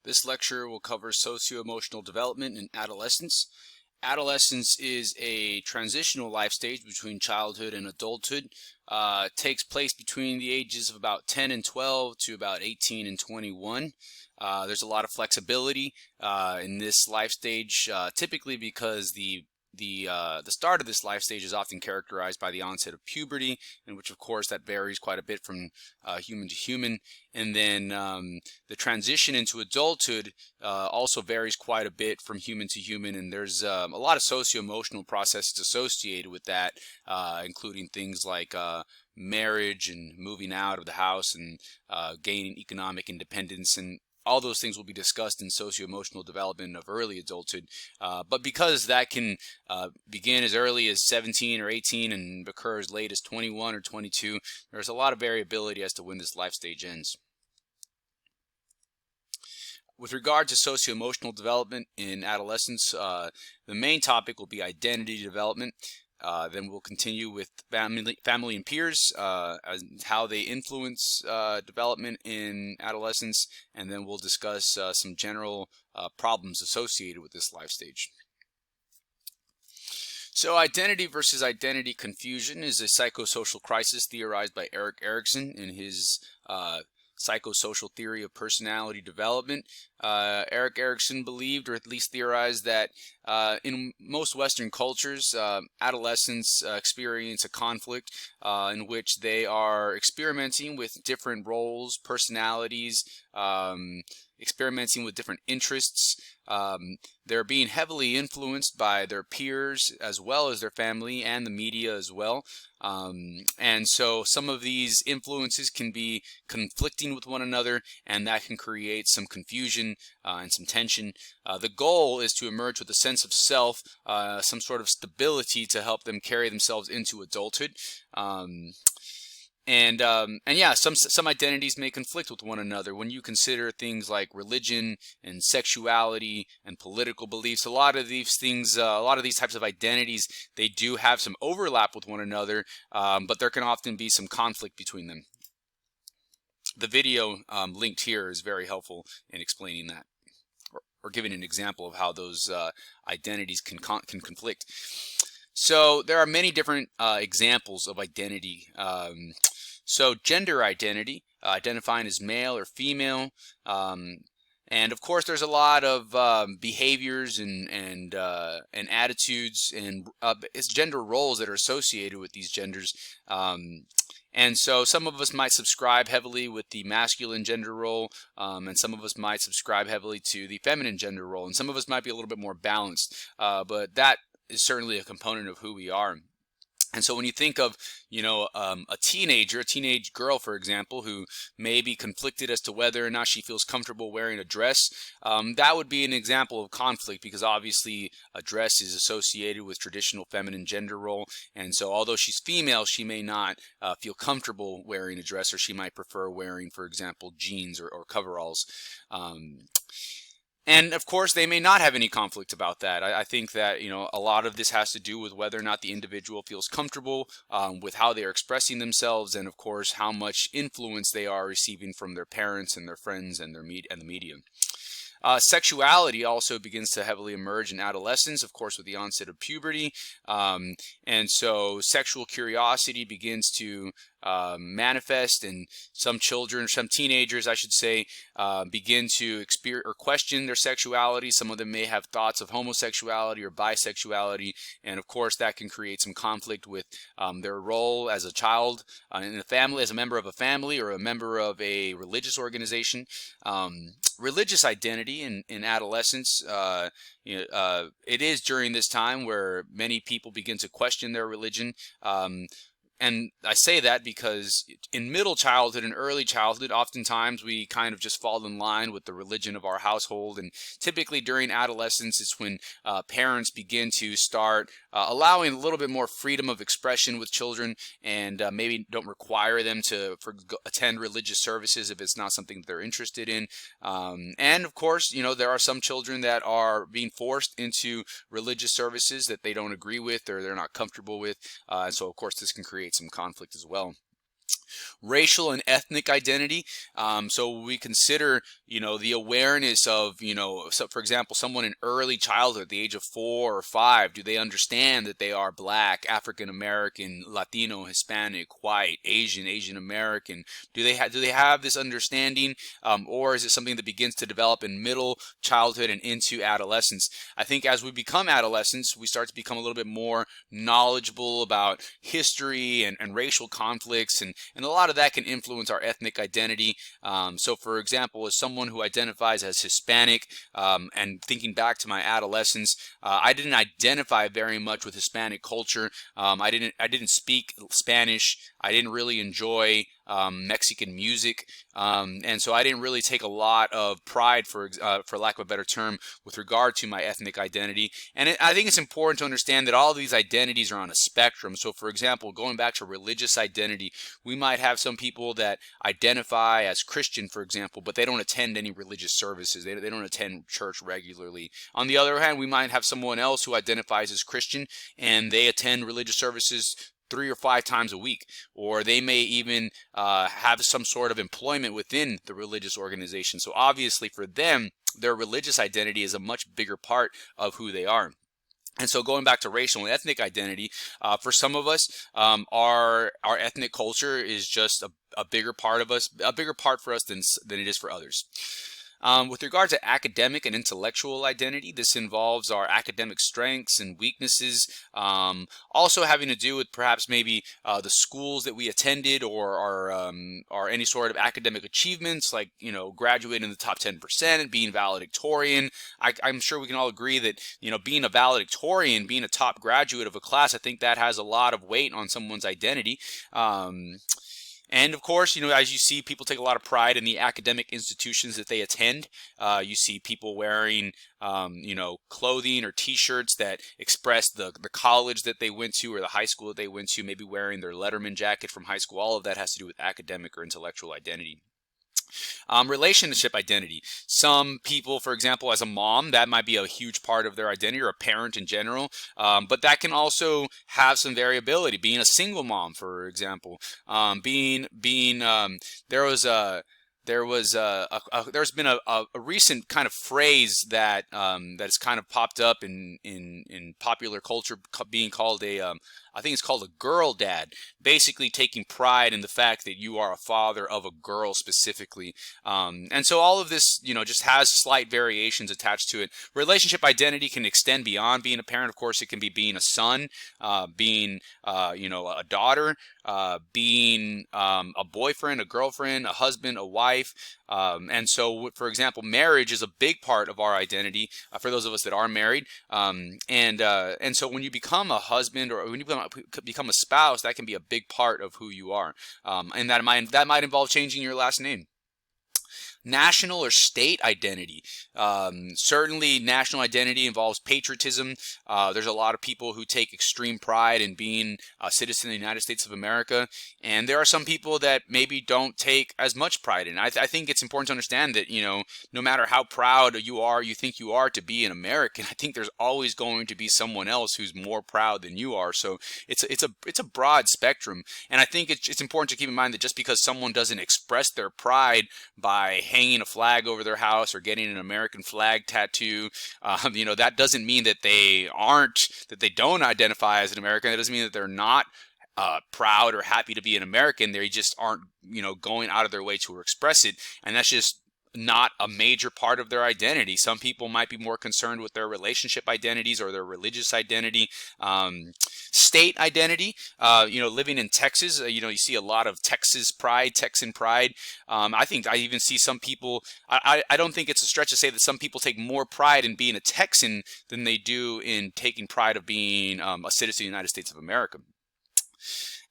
This lecture will cover socio-emotional development in adolescence. Adolescence is a transitional life stage between childhood and adulthood. Takes place between the ages of about 10 and 12 to about 18 and 21. There's a lot of flexibility in this life stage, typically because the start of this life stage is often characterized by the onset of puberty, in which of course that varies quite a bit from human to human, and then the transition into adulthood also varies quite a bit from human to human, and there's a lot of socio-emotional processes associated with that, including things like marriage and moving out of the house and gaining economic independence, and all those things will be discussed in socio-emotional development of early adulthood. But because that can begin as early as 17 or 18 and occur as late as 21 or 22, there's a lot of variability as to when this life stage ends. With regard to socio-emotional development in adolescence, the main topic will be identity development. Then we'll continue with family and peers, how they influence development in adolescence, and then we'll discuss some general problems associated with this life stage. So identity versus identity confusion is a psychosocial crisis theorized by Erik Erikson in his psychosocial theory of personality development. Erik Erikson believed, or at least theorized, that in most Western cultures, adolescents experience a conflict in which they are experimenting with different roles, personalities, experimenting with different interests. They're being heavily influenced by their peers as well as their family and the media as well. And so some of these influences can be conflicting with one another, and that can create some confusion and some tension. The goal is to emerge with a sense of self, some sort of stability to help them carry themselves into adulthood. And yeah, some identities may conflict with one another when you consider things like religion and sexuality and political beliefs. A lot of these things, a lot of these types of identities, they do have some overlap with one another, but there can often be some conflict between them. The video linked here is very helpful in explaining that, or giving an example of how those identities can conflict. So there are many different examples of identity. So gender identity, identifying as male or female, and of course there's a lot of behaviors and attitudes and it's gender roles that are associated with these genders. And so some of us might subscribe heavily with the masculine gender role, and some of us might subscribe heavily to the feminine gender role, and some of us might be a little bit more balanced, but that is certainly a component of who we are. And so when you think of, a teenage girl, for example, who may be conflicted as to whether or not she feels comfortable wearing a dress, that would be an example of conflict, because obviously a dress is associated with traditional feminine gender role. And so although she's female, she may not feel comfortable wearing a dress, or she might prefer wearing, for example, jeans or coveralls. And of course, they may not have any conflict about that. I think that, a lot of this has to do with whether or not the individual feels comfortable with how they are expressing themselves, and of course, how much influence they are receiving from their parents and their friends and the media. Sexuality also begins to heavily emerge in adolescence, of course, with the onset of puberty. And so sexual curiosity begins to manifest, and some teenagers, I should say, begin to experience or question their sexuality. Some of them may have thoughts of homosexuality or bisexuality, and of course that can create some conflict with their role as a child in the family, as a member of a family or a member of a religious organization. Religious identity in adolescence, it is during this time where many people begin to question their religion. And I say that because in middle childhood and early childhood, oftentimes we kind of just fall in line with the religion of our household. And typically during adolescence, it's when parents begin to start allowing a little bit more freedom of expression with children, and maybe don't require them to attend religious services if it's not something that they're interested in. And of course, there are some children that are being forced into religious services that they don't agree with or they're not comfortable with. And so, of course, this can create some conflict as well. Racial and ethnic identity. So we consider, the awareness of, so for example, someone in early childhood, the age of 4 or 5, do they understand that they are Black, African American, Latino, Hispanic, white, Asian American? Do they have this understanding, or is it something that begins to develop in middle childhood and into adolescence? I think as we become adolescents, we start to become a little bit more knowledgeable about history and racial conflicts, and a lot of that can influence our ethnic identity. So for example, as someone who identifies as Hispanic, and thinking back to my adolescence, I didn't identify very much with Hispanic culture. I didn't speak Spanish. I didn't really enjoy Mexican music, and so I didn't really take a lot of pride, for lack of a better term, with regard to my ethnic identity. And I think it's important to understand that all of these identities are on a spectrum. So for example, going back to religious identity, we might have some people that identify as Christian, for example, but they don't attend any religious services. They don't attend church regularly. On the other hand, we might have someone else who identifies as Christian and they attend religious services 3 or 5 times a week, or they may even have some sort of employment within the religious organization. So obviously for them, their religious identity is a much bigger part of who they are. And so going back to racial and ethnic identity, for some of us, our ethnic culture is just a bigger part of us, a bigger part for us than it is for others. With regard to academic and intellectual identity, this involves our academic strengths and weaknesses, also having to do with perhaps maybe the schools that we attended, or any sort of academic achievements, like graduating in the top 10% and being valedictorian. I'm sure we can all agree that being a valedictorian, being a top graduate of a class, I think that has a lot of weight on someone's identity. And of course, as you see, people take a lot of pride in the academic institutions that they attend. You see people wearing, clothing or T-shirts that express the college that they went to or the high school that they went to, maybe wearing their Letterman jacket from high school. All of that has to do with academic or intellectual identity. Relationship identity. Some people, for example, as a mom, that might be a huge part of their identity, or a parent in general, but that can also have some variability. Being a single mom, for example, there's been a recent kind of phrase that has kind of popped up in popular culture, being called I think it's called a girl dad, basically taking pride in the fact that you are a father of a girl specifically. And so all of this, just has slight variations attached to it. Relationship identity can extend beyond being a parent. Of course, it can be being a son, being, a daughter, being a boyfriend, a girlfriend, a husband, a wife. And so, for example, marriage is a big part of our identity for those of us that are married. And so when you become a husband, or when you become a spouse, that can be a big part of who you are. And that might involve changing your last name. National or state identity. Certainly national identity involves patriotism. There's a lot of people who take extreme pride in being a citizen of the United States of America, and there are some people that maybe don't take as much pride in it. I think it's important to understand that, no matter how proud you think you are to be an American, I think there's always going to be someone else who's more proud than you are. So it's a broad spectrum, and I think it's important to keep in mind that just because someone doesn't express their pride by hanging a flag over their house or getting an American flag tattoo, that doesn't mean that they don't identify as an American. That doesn't mean that they're not proud or happy to be an American. They just aren't, going out of their way to express it, and that's just not a major part of their identity. Some people might be more concerned with their relationship identities or their religious identity. State identity, living in Texas, you see a lot of Texan pride. I think I even see some people, I don't think it's a stretch to say that some people take more pride in being a Texan than they do in taking pride of being a citizen of the United States of America.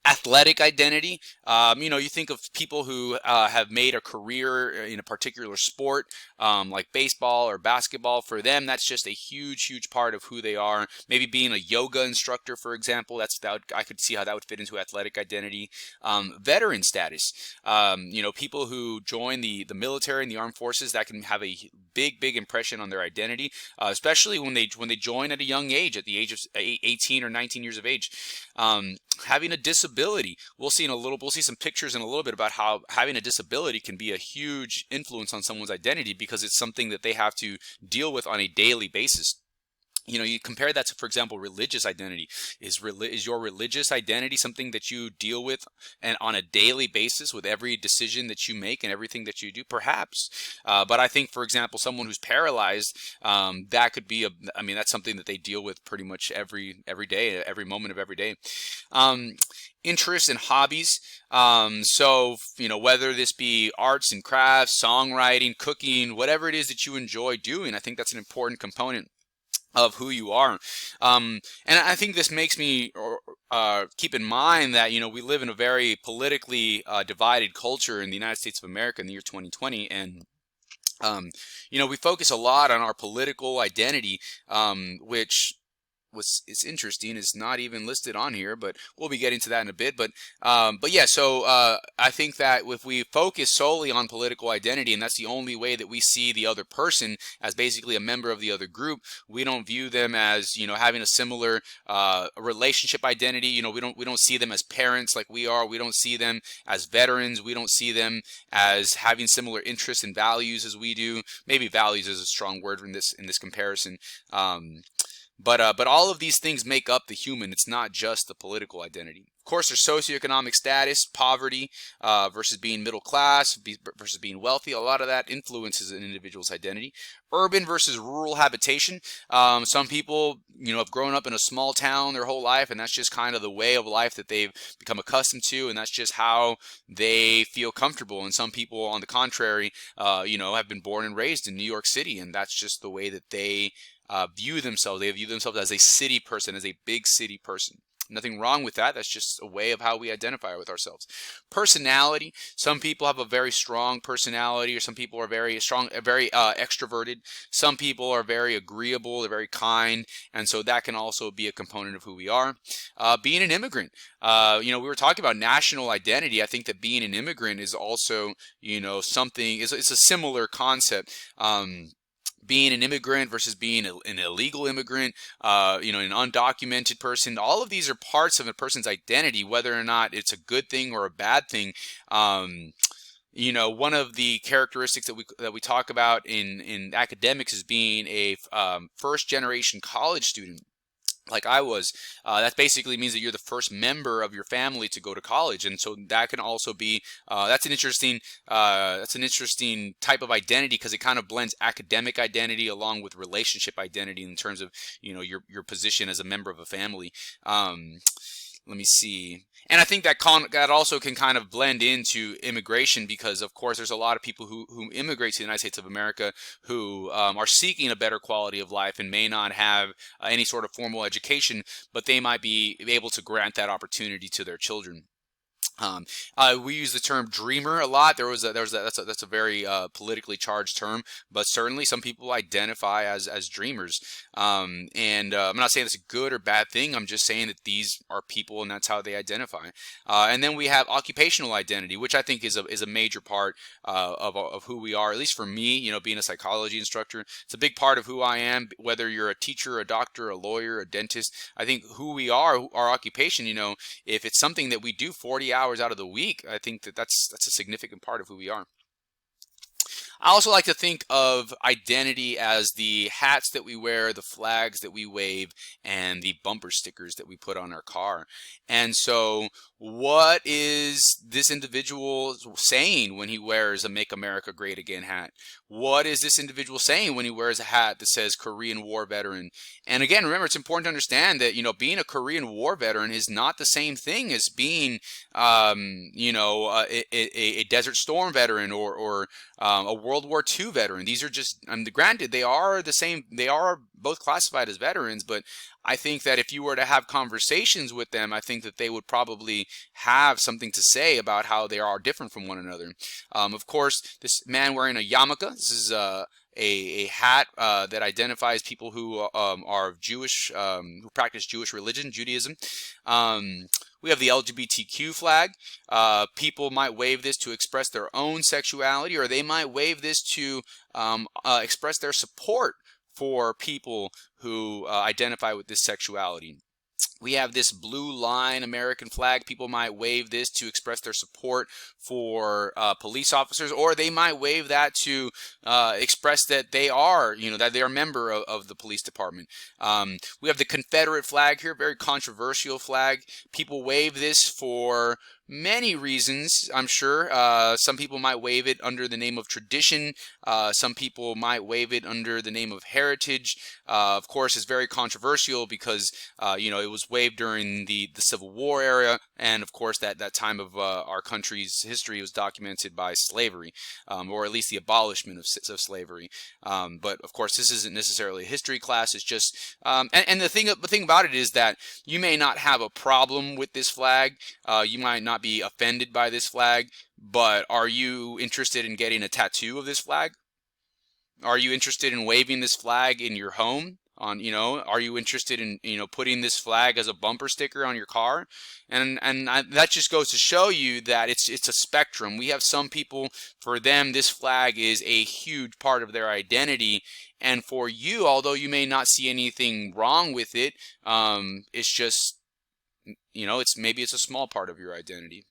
Athletic identity, you think of people who have made a career in a particular sport, like baseball or basketball. For them, that's just a huge part of who they are. Maybe being a yoga instructor, for example, I could see how that would fit into athletic identity. Veteran status, people who join the military and the armed forces, that can have a big impression on their identity, especially when they join at a young age, at the age of 18 or 19 years of age. Having a disability, we'll see some pictures in a little bit about how having a disability can be a huge influence on someone's identity, because it's something that they have to deal with on a daily basis. You know, you compare that to, for example, religious identity. Is your religious identity something that you deal with and on a daily basis with every decision that you make and everything that you do? Perhaps. But I think, for example, someone who's paralyzed, that could be that's something that they deal with pretty much every day, every moment of every day. Interests and hobbies. So, you know, whether this be arts and crafts, songwriting, cooking, whatever it is that you enjoy doing, I think that's an important component of who you are. And I think this makes me keep in mind that, you know, we live in a very politically divided culture in the United States of America in the year 2020. And you know, we focus a lot on our political identity, which is interesting. It's not even listed on here, but we'll be getting to that in a bit. But yeah, so I think that if we focus solely on political identity, and that's the only way that we see the other person as basically a member of the other group, we don't view them as, you know, having a similar relationship identity. You know, we don't see them as parents like we are. We don't see them as veterans. We don't see them as having similar interests and values as we do. Maybe values is a strong word in this comparison. But all of these things make up the human. It's not just the political identity. Of course, there's socioeconomic status, poverty versus being middle class versus being wealthy. A lot of that influences an individual's identity. Urban versus rural habitation. Some people, you know, have grown up in a small town their whole life, and that's just kind of the way of life that they've become accustomed to, and that's just how they feel comfortable. And some people, on the contrary, you know, have been born and raised in New York City, and that's just the way that they view themselves. They view themselves as a city person, as a big city person. Nothing wrong with that. That's just a way of how we identify with ourselves. Personality. Some people have a very strong personality, or some people are very strong, very extroverted. Some people are very agreeable, they're very kind, and so that can also be a component of who we are. Being an immigrant. You know, we were talking about national identity. I think that being an immigrant is also, you know, something. It's a similar concept. Being an immigrant versus being an illegal immigrant, you know, an undocumented person. All of these are parts of a person's identity, whether or not it's a good thing or a bad thing. You know, one of the characteristics that we talk about in academics is being a first generation college student, like I was. That basically means that you're the first member of your family to go to college, and so that can also be that's an interesting type of identity, because it kind of blends academic identity along with relationship identity in terms of, you know, your position as a member of a family. Let me see. And I think that also can kind of blend into immigration, because of course there's a lot of people who immigrate to the United States of America who are seeking a better quality of life and may not have any sort of formal education, but they might be able to grant that opportunity to their children. We use the term dreamer a lot. That's a very politically charged term, but certainly some people identify as dreamers. And I'm not saying it's a good or bad thing. I'm just saying that these are people, and that's how they identify. And then we have occupational identity, which I think is a major part of who we are. At least for me, you know, being a psychology instructor, it's a big part of who I am. Whether you're a teacher, a doctor, a lawyer, a dentist, I think who we are, our occupation, you know, if it's something that we do 40 hours out of the week, I think that's a significant part of who we are. I also like to think of identity as the hats that we wear, the flags that we wave, and the bumper stickers that we put on our car. And so what is this individual saying when he wears a Make America Great Again hat? What is this individual saying when he wears a hat that says Korean War veteran? And again, remember, it's important to understand that, you know, being a Korean War veteran is not the same thing as being, you know, a Desert Storm veteran or a World War II veteran. These are just, granted, they are the same. They are both classified as veterans, but I think that if you were to have conversations with them, I think that they would probably have something to say about how they are different from one another. Of course, this man wearing a yarmulke, this is a hat that identifies people who are Jewish, who practice Jewish religion, Judaism. We have the LGBTQ flag. People might wave this to express their own sexuality, or they might wave this to express their support for people who identify with this sexuality. We have this blue line American flag. People might wave this to express their support for police officers, or they might wave that to express that they are, that they are a member of the police department. We have the Confederate flag here, very controversial flag. People wave this for many reasons, I'm sure. Some people might wave it under the name of tradition. Some people might wave it under the name of heritage. Of course, it's very controversial because, it was waved during the Civil War era. And of course, that time of our country's history was documented by slavery, or at least the abolishment of slavery. But of course, this isn't necessarily a history class. It's just, and the thing about it is that you may not have a problem with this flag. You might not be offended by this flag, but are you interested in getting a tattoo of this flag? Are you interested in waving this flag in your home? Are you interested in putting this flag as a bumper sticker on your car? And that just goes to show you that it's a spectrum. We have some people, for them this flag is a huge part of their identity, and for you, although you may not see anything wrong with it, it's just maybe it's a small part of your identity.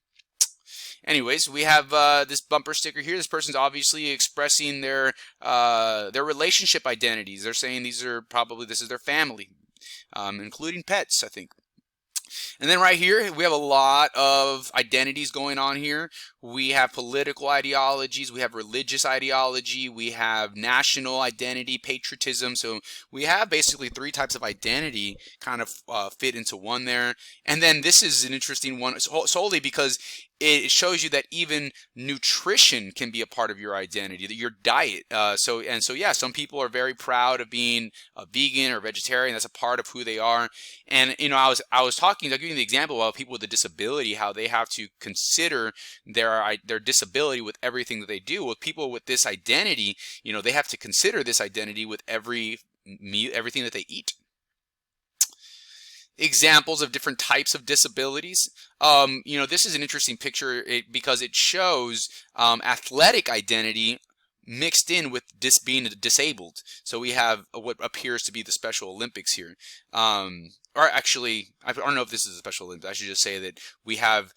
Anyways, we have this bumper sticker here. This person's obviously expressing their relationship identities. They're saying this is their family, including pets, I think. And then right here, we have a lot of identities going on here. We have political ideologies, we have religious ideology, we have national identity, patriotism. So we have basically three types of identity kind of fit into one there. And then this is an interesting one solely because it shows you that even nutrition can be a part of your identity, your diet. So yeah, some people are very proud of being a vegan or vegetarian. That's a part of who they are. And I was giving the example about people with a disability, how they have to consider their disability with everything that they do. With people with this identity, they have to consider this identity with everything that they eat. Examples of different types of disabilities. This is an interesting picture because it shows athletic identity mixed in with being disabled. So we have what appears to be the Special Olympics here. Or actually, I don't know if this is the Special Olympics. I should just say that we have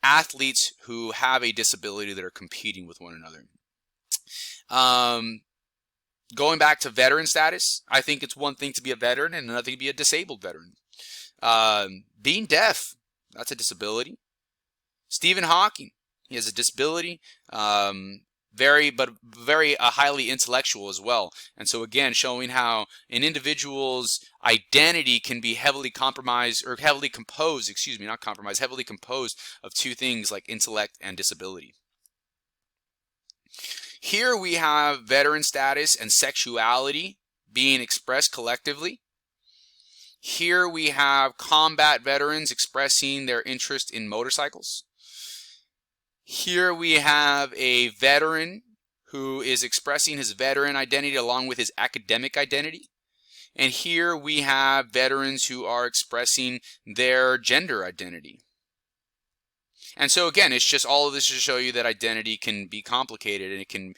athletes who have a disability that are competing with one another. Going back to veteran status, I think it's one thing to be a veteran and another thing to be a disabled veteran. Being deaf, that's a disability. Stephen Hawking, he has a disability, very highly intellectual as well. And so again, showing how an individual's identity can be heavily compromised, or heavily composed of two things like intellect and disability. Here we have veteran status and sexuality being expressed collectively. Here we have combat veterans expressing their interest in motorcycles. Here we have a veteran who is expressing his veteran identity along with his academic identity. And here we have veterans who are expressing their gender identity. And so again, it's just all of this to show you that identity can be complicated, and it can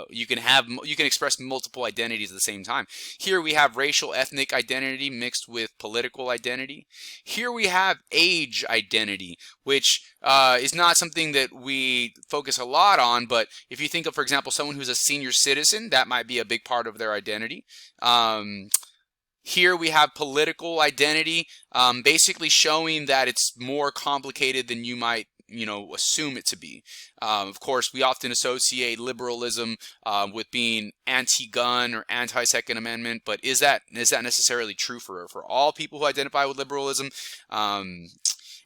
you can express multiple identities at the same time. Here we have racial ethnic identity mixed with political identity. Here we have age identity, which is not something that we focus a lot on, but if you think of, for example, someone who's a senior citizen, that might be a big part of their identity. Here we have political identity, basically showing that it's more complicated than you might, assume it to be. Of course, we often associate liberalism with being anti-gun or anti-Second Amendment, but is that necessarily true for all people who identify with liberalism? And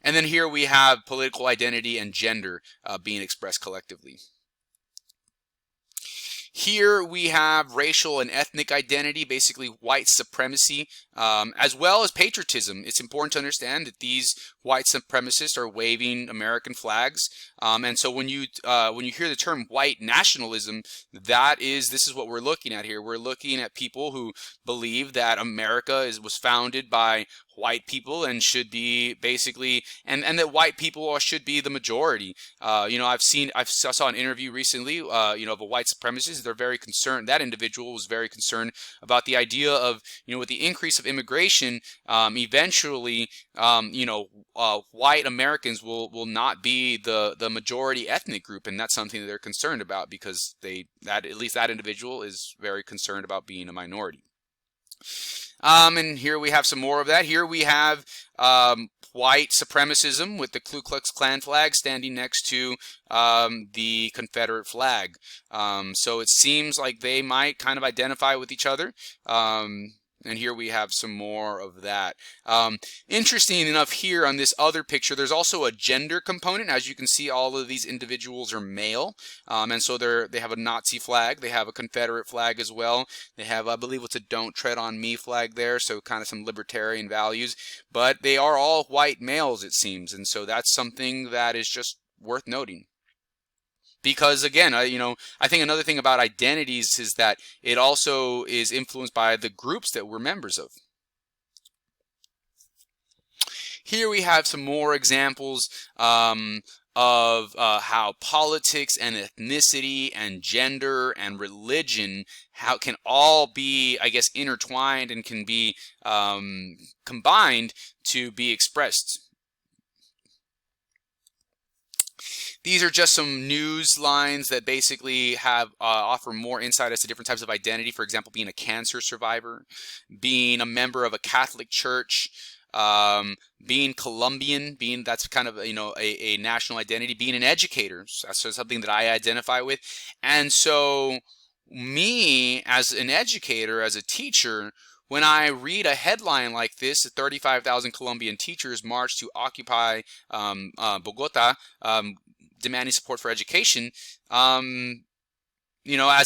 then here we have political identity and gender being expressed collectively. Here we have racial and ethnic identity, basically white supremacy, as well as patriotism. It's important to understand that these white supremacists are waving American flags, and so when you hear the term white nationalism, this is what we're looking at here. We're looking at people who believe that America was founded by white people and should be basically, and that white people should be the majority. I saw an interview recently, of a white supremacist. They're very concerned. That individual was very concerned about the idea of, with the increase of immigration, eventually, white Americans will not be the majority ethnic group, and that's something that they're concerned about because at least that individual is very concerned about being a minority. And here we have some more of that. Here we have white supremacism with the Ku Klux Klan flag standing next to the Confederate flag. So it seems like they might kind of identify with each other. And here we have some more of that. Interesting enough, here on this other picture, there's also a gender component. As you can see, all of these individuals are male, and so they have a Nazi flag. They have a Confederate flag as well. They have, I believe, what's a "Don't Tread on Me" flag there, so kind of some libertarian values. But they are all white males, it seems, and so that's something that is just worth noting. Because again, I think another thing about identities is that it also is influenced by the groups that we're members of. Here we have some more examples of how politics and ethnicity and gender and religion can all be, I guess, intertwined and can be combined to be expressed. These are just some news lines that basically offer more insight as to different types of identity. For example, being a cancer survivor, being a member of a Catholic church, being Colombian, that's kind of a national identity. Being an educator, so something that I identify with. And so me as an educator, as a teacher, when I read a headline like this, 35,000 Colombian teachers march to occupy Bogota, demanding support for education, as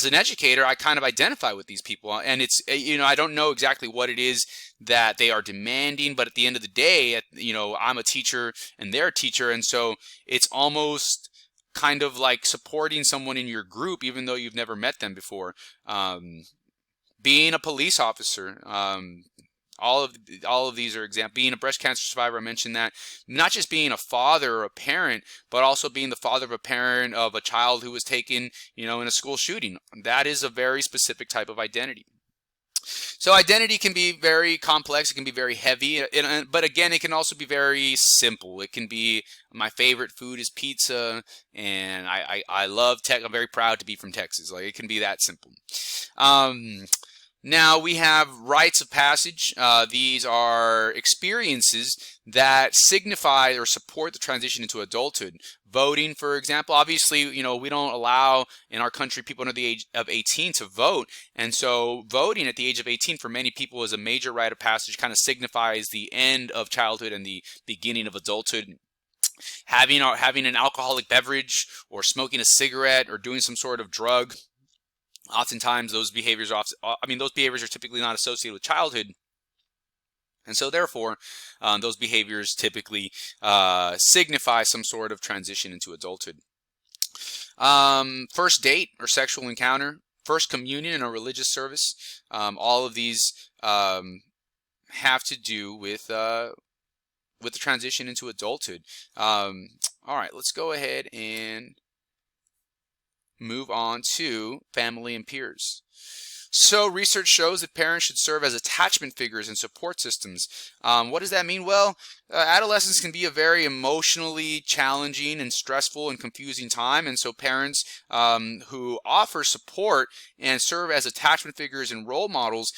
an educator, I kind of identify with these people. And it's, I don't know exactly what it is that they are demanding, but at the end of the day, I'm a teacher and they're a teacher. And so it's almost kind of like supporting someone in your group, even though you've never met them before. Being a police officer, all of these are examples. Being a breast cancer survivor, I mentioned that. Not just being a father or a parent, but also being the father of a parent of a child who was taken, in a school shooting. That is a very specific type of identity. So identity can be very complex. It can be very heavy, but again, it can also be very simple. It can be, my favorite food is pizza, and I love I'm very proud to be from Texas. Like, it can be that simple. Now we have rites of passage. These are experiences that signify or support the transition into adulthood. Voting, for example, obviously, we don't allow in our country people under the age of 18 to vote. And so voting at the age of 18 for many people is a major rite of passage, kind of signifies the end of childhood and the beginning of adulthood. Having an alcoholic beverage or smoking a cigarette or doing some sort of drug, oftentimes those behaviors are typically not associated with childhood. And so therefore, those behaviors typically signify some sort of transition into adulthood. First date or sexual encounter, first communion in a religious service, all of these have to do with the transition into adulthood. All right, let's go ahead and move on to family and peers. So research shows that parents should serve as attachment figures and support systems. What does that mean? Well, adolescence can be a very emotionally challenging and stressful and confusing time, and so parents who offer support and serve as attachment figures and role models,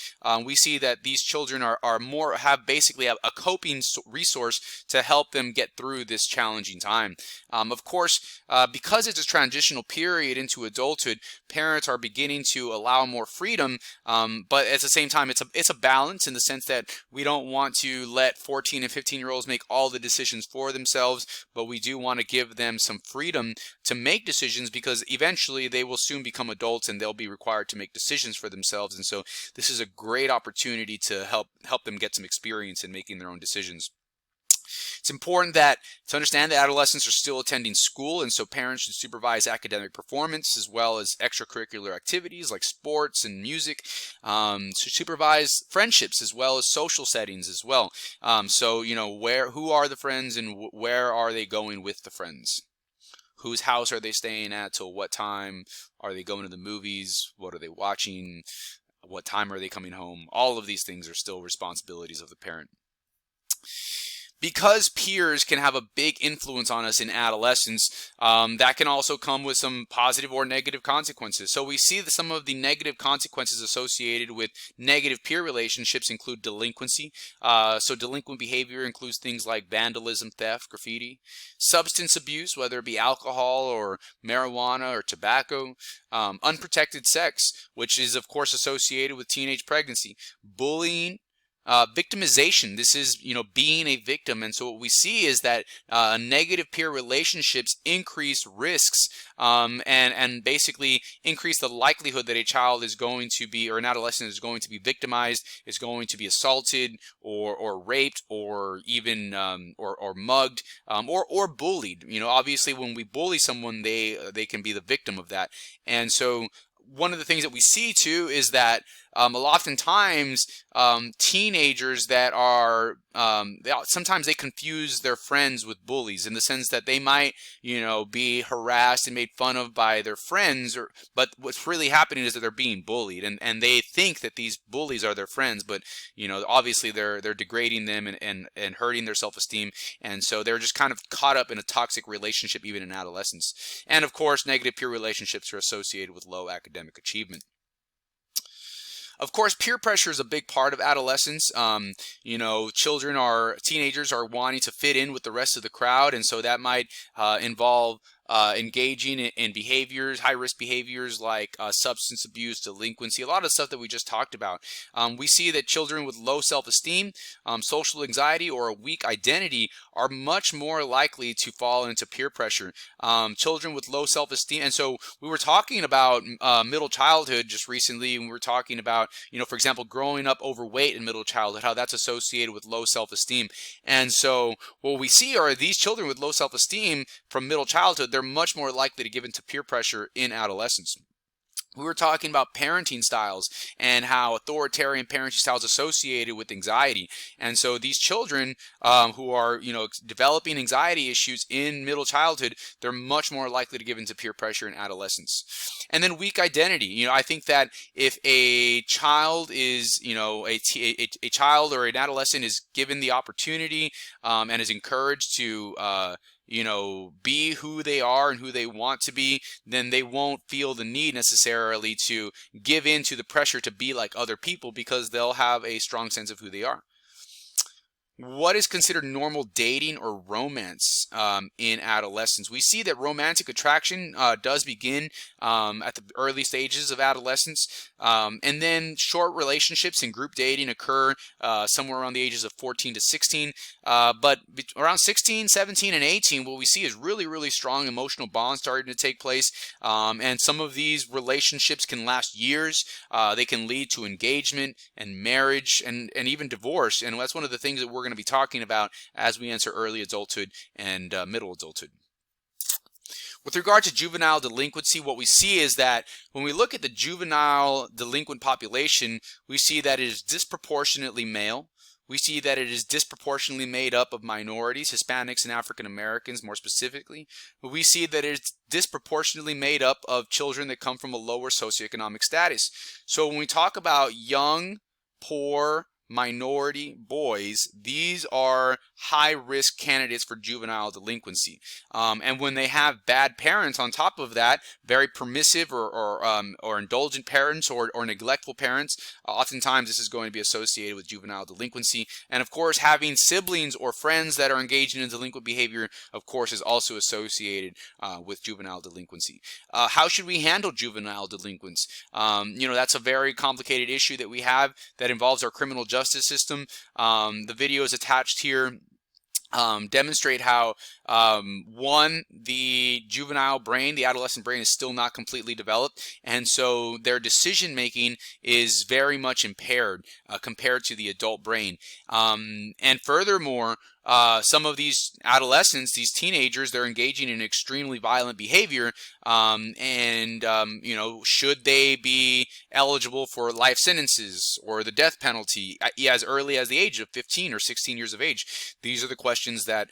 we see that these children have basically a coping resource to help them get through this challenging time. Of course, because it's a transitional period into adulthood, parents are beginning to allow more freedom freedom, but at the same time, it's a balance in the sense that we don't want to let 14 and 15-year-olds make all the decisions for themselves, but we do want to give them some freedom to make decisions, because eventually they will soon become adults and they'll be required to make decisions for themselves. And so this is a great opportunity to help them get some experience in making their own decisions. It's important to understand that adolescents are still attending school, and so parents should supervise academic performance as well as extracurricular activities like sports and music. Should supervise friendships as well as social settings as well. So who are the friends and where are they going with the friends? Whose house are they staying at? Till what time? Are they going to the movies? What are they watching? What time are they coming home? All of these things are still responsibilities of the parent. Because peers can have a big influence on us in adolescence, that can also come with some positive or negative consequences. So we see that some of the negative consequences associated with negative peer relationships include delinquency. So delinquent behavior includes things like vandalism, theft, graffiti, substance abuse, whether it be alcohol or marijuana or tobacco, unprotected sex, which is of course associated with teenage pregnancy, bullying, victimization. This is, being a victim. And so what we see is that negative peer relationships increase risks and basically increase the likelihood that a child is going to be, or an adolescent is going to be victimized, is going to be assaulted or raped or even or mugged or bullied. Obviously when we bully someone, they can be the victim of that. And so one of the things that we see too is that oftentimes teenagers that are sometimes they confuse their friends with bullies, in the sense that they might be harassed and made fun of by their friends, but what's really happening is that they're being bullied, and they think that these bullies are their friends, but obviously they're degrading them and hurting their self-esteem, and so they're just kind of caught up in a toxic relationship even in adolescence. And of course, negative peer relationships are associated with low academic achievement. Of course, peer pressure is a big part of adolescence. Teenagers are wanting to fit in with the rest of the crowd, and so that might involve engaging in behaviors, high-risk behaviors like substance abuse, delinquency, a lot of stuff that we just talked about. We see that children with low self-esteem, social anxiety, or a weak identity are much more likely to fall into peer pressure. Children with low self-esteem, and so we were talking about middle childhood just recently, and we were talking about, for example, growing up overweight in middle childhood, how that's associated with low self-esteem. And so what we see are these children with low self-esteem from middle childhood, they're much more likely to give into peer pressure in adolescence. We were talking about parenting styles and how authoritarian parenting styles associated with anxiety. And so these children who are, developing anxiety issues in middle childhood, they're much more likely to give into peer pressure in adolescence. And then weak identity. I think that if a child is, a child or an adolescent is given the opportunity and is encouraged to be who they are and who they want to be, then they won't feel the need necessarily to give in to the pressure to be like other people, because they'll have a strong sense of who they are. What is considered normal dating or romance in adolescence? We see that romantic attraction does begin at the early stages of adolescence, and then short relationships and group dating occur somewhere around the ages of 14 to 16. But around 16, 17, and 18, what we see is really, really strong emotional bonds starting to take place, and some of these relationships can last years. They can lead to engagement and marriage and even divorce, and that's one of the things that we're going to be talking about as we enter early adulthood and middle adulthood. With regard to juvenile delinquency, what we see is that when we look at the juvenile delinquent population, we see that it is disproportionately male. We see that it is disproportionately made up of minorities, Hispanics and African Americans more specifically. But we see that it's disproportionately made up of children that come from a lower socioeconomic status. So when we talk about young, poor, minority boys, these are high-risk candidates for juvenile delinquency. And when they have bad parents on top of that, very permissive or indulgent parents or neglectful parents, oftentimes this is going to be associated with juvenile delinquency. And of course, having siblings or friends that are engaging in delinquent behavior, of course, is also associated with juvenile delinquency. How should we handle juvenile delinquents? That's a very complicated issue that we have that involves our criminal justice system. The videos attached here demonstrate how the juvenile brain, the adolescent brain, is still not completely developed, and so their decision making is very much impaired compared to the adult brain. And furthermore, some of these adolescents, these teenagers, they're engaging in extremely violent behavior, should they be eligible for life sentences or the death penalty as early as the age of 15 or 16 years of age? These are the questions that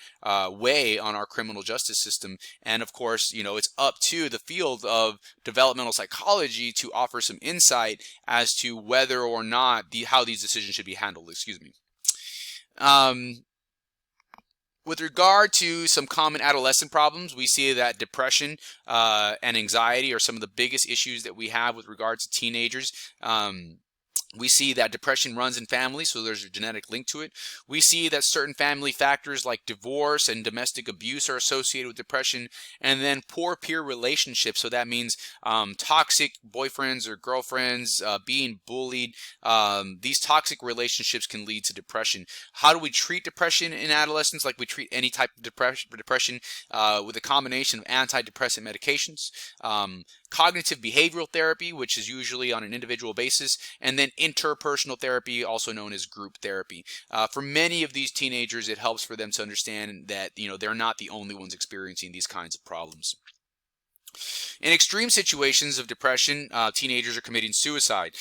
weigh on our criminal justice system. And of course, it's up to the field of developmental psychology to offer some insight as to whether or not how these decisions should be handled. Excuse me. With regard to some common adolescent problems, we see that depression and anxiety are some of the biggest issues that we have with regard to teenagers. We see that depression runs in families, so there's a genetic link to it. We see that certain family factors like divorce and domestic abuse are associated with depression, and then poor peer relationships. So that means toxic boyfriends or girlfriends, being bullied. These toxic relationships can lead to depression. How do we treat depression in adolescence? Like we treat any type of depression with a combination of antidepressant medications, cognitive behavioral therapy, which is usually on an individual basis, and then interpersonal therapy, also known as group therapy. For many of these teenagers, it helps for them to understand that they're not the only ones experiencing these kinds of problems. In extreme situations of depression, teenagers are committing suicide.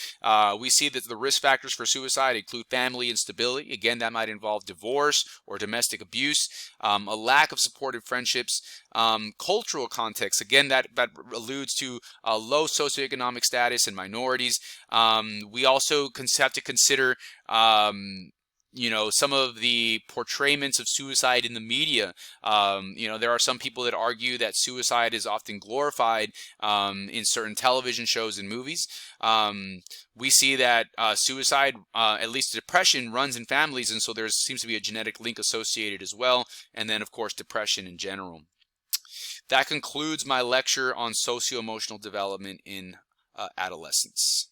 We see that the risk factors for suicide include family instability. Again, that might involve divorce or domestic abuse, a lack of supportive friendships, cultural context. Again, that alludes to low socioeconomic status and minorities. We also have to consider some of the portrayments of suicide in the media. There are some people that argue that suicide is often glorified in certain television shows and movies. We see that suicide, at least depression, runs in families, and so there seems to be a genetic link associated as well, and then, of course, depression in general. That concludes my lecture on socio-emotional development in adolescence.